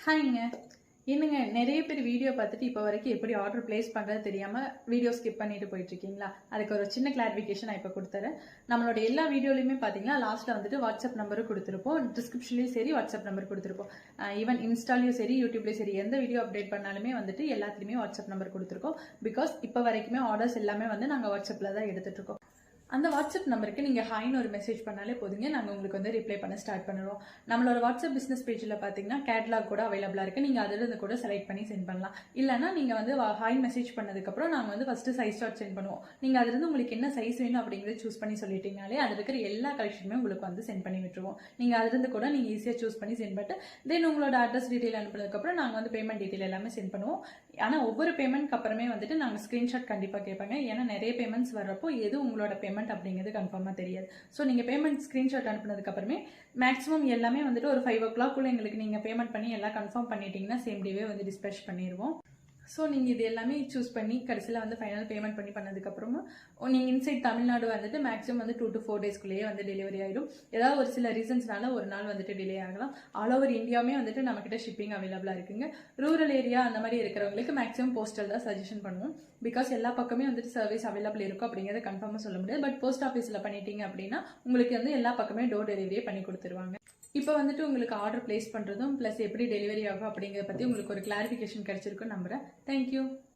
ஹாய்ங்க. என்னங்க நிறைய பேர் வீடியோ பார்த்துட்டு இப்போ வரைக்கும் எப்படி ஆர்டர் பிளேஸ் பண்ணுறது தெரியாமல் வீடியோ ஸ்கிப் பண்ணிட்டு போயிட்டு இருக்கீங்களா? அதுக்கு ஒரு சின்ன கிளாரிஃபிகேஷன் நான் இப்போ கொடுத்துறேன். நம்மளோட எல்லா வீடியோலையுமே பார்த்தீங்கன்னா லாஸ்ட்டில் வந்துட்டு வாட்ஸ்அப் நம்பரும் கொடுத்துருப்போம், டிஸ்கிரிப்ஷன்லேயும் சரி வாட்ஸ்அப் நம்பர் கொடுத்துருப்போம். ஈவன் இன்ஸ்டாலையும் சரி யூடியூப்லேயும் சரி எந்த வீடியோ அப்டேட் பண்ணாலுமே வந்துட்டு எல்லாத்துலேயுமே வாட்ஸ்அப் நம்பர் கொடுத்துருக்கோம். பிகாஸ் இப்போ வரைக்குமே ஆர்டர்ஸ் எல்லாமே வந்து நாங்கள் வாட்ஸ்அப்பில் தான் எடுத்துகிட்டு இருக்கோம். அந்த வாட்ஸ்அப் நம்பருக்கு நீங்கள் ஹாய்னு ஒரு மெசேஜ் பண்ணாலே போதுங்க, நாங்கள் உங்களுக்கு வந்து ரிப்ளை பண்ண ஸ்டார்ட் பண்ணுவோம். நம்மளோட வாட்ஸ்அப் பிஸ்னஸ் பேஜில் பார்த்தீங்கன்னா கேட்லாக் கூட அவைலபிளாக இருக்குது. நீங்கள் அதிலிருந்து கூட செலக்ட் பண்ணி சென்ட் பண்ணலாம். இல்லைனா நீங்கள் வந்து ஹாய் மெசேஜ் பண்ணதுக்கப்புறம் நாங்கள் வந்து ஃபஸ்ட்டு சைஸ் சார்ட் சென்ட் பண்ணுவோம். நீங்கள் அதிலிருந்து உங்களுக்கு என்ன சைஸ் வேணும் அப்படிங்கிறத சூஸ் பண்ணி சொல்லிட்டீங்கனாலே அதில் இருக்கிற எல்லா கலெக்ஷனுமே உங்களுக்கு வந்து சென்ட் பண்ணி விட்டுருவோம். நீங்கள் அதிலிருந்து கூட நீங்கள் ஈஸியாக சூஸ் பண்ணி சென்ட் பண்ணிட்டு தென் உங்களோட அட்ரஸ் டீட்டெயில் அனுப்புனதுக்கப்புறம் நாங்கள் வந்து பேமெண்ட் டீட்டெயில் எல்லாமே சென்ட் பண்ணுவோம். ஆனால் ஒவ்வொரு பேமெண்ட்க்கு அப்புறமே வந்துட்டு நாங்கள் ஸ்க்ரீன்ஷாட் கண்டிப்பாக கேட்பாங்க. ஏன்னா நிறைய பேமெண்ட்ஸ் வர்றப்போ எது உங்களோட பேமெண்ட் அப்படிங்கிறது கன்ஃபார்மாக தெரியாது. ஸோ நீங்கள் பேமெண்ட் ஸ்க்ரீன்ஷாட் அனுப்புனதுக்கு அப்புறமே மேக்ஸிமம் எல்லாமே வந்துட்டு ஒரு 5 o'clock எங்களுக்கு நீங்கள் பேமெண்ட் பண்ணி எல்லாம் கன்ஃபார்ம் பண்ணிட்டீங்கன்னா சேம் டேவே வந்து டிஸ்பேச் பண்ணிடுவோம். ஸோ நீங்கள் இது எல்லாமே சூஸ் பண்ணி கடைசியில் வந்து ஃபைனல் பேமெண்ட் பண்ணி பண்ணதுக்கப்புறமா நீங்கள் இன்சைட் தமிழ்நாடு வந்துட்டு மேக்ஸிமம் வந்து 2 to 4 daysக்குள்ளேயே வந்து டெலிவரி ஆகிடும். ஏதாவது ஒரு சில ரீசன்ஸ்னால ஒரு நாள் வந்துட்டு டிலே ஆகலாம். ஆல் ஓவர் இந்தியாவுமே வந்துட்டு நம்மக்கிட்ட ஷிப்பிங் அவைலபிளாக இருக்குங்க. ரூரல் ஏரியா அந்த மாதிரி இருக்கிறவங்களுக்கு மேக்ஸிமம் போஸ்டல் தான் சஜஷன் பண்ணுவோம். பிகாஸ் எல்லா பக்கமே வந்துட்டு சர்வீஸ் அவைலபிள் இருக்கும் அப்படிங்கிறத கன்ஃபார்மாக சொல்ல முடியாது. பட் போஸ்ட் ஆஃபீஸில் பண்ணிட்டீங்க அப்படின்னா உங்களுக்கு வந்து எல்லா பக்கமே டோர் டெலிவரியே பண்ணி கொடுத்துருவாங்க. இப்போ வந்துட்டு உங்களுக்கு ஆர்டர் பிளேஸ் பண்ணுறதும் ப்ளஸ் எப்படி டெலிவரி ஆகும் அப்படிங்கிறத பற்றி உங்களுக்கு ஒரு கிளாரிஃபிகேஷன் கிடைச்சிருக்குன்னு நம்புகிறேன். தேங்க்யூ.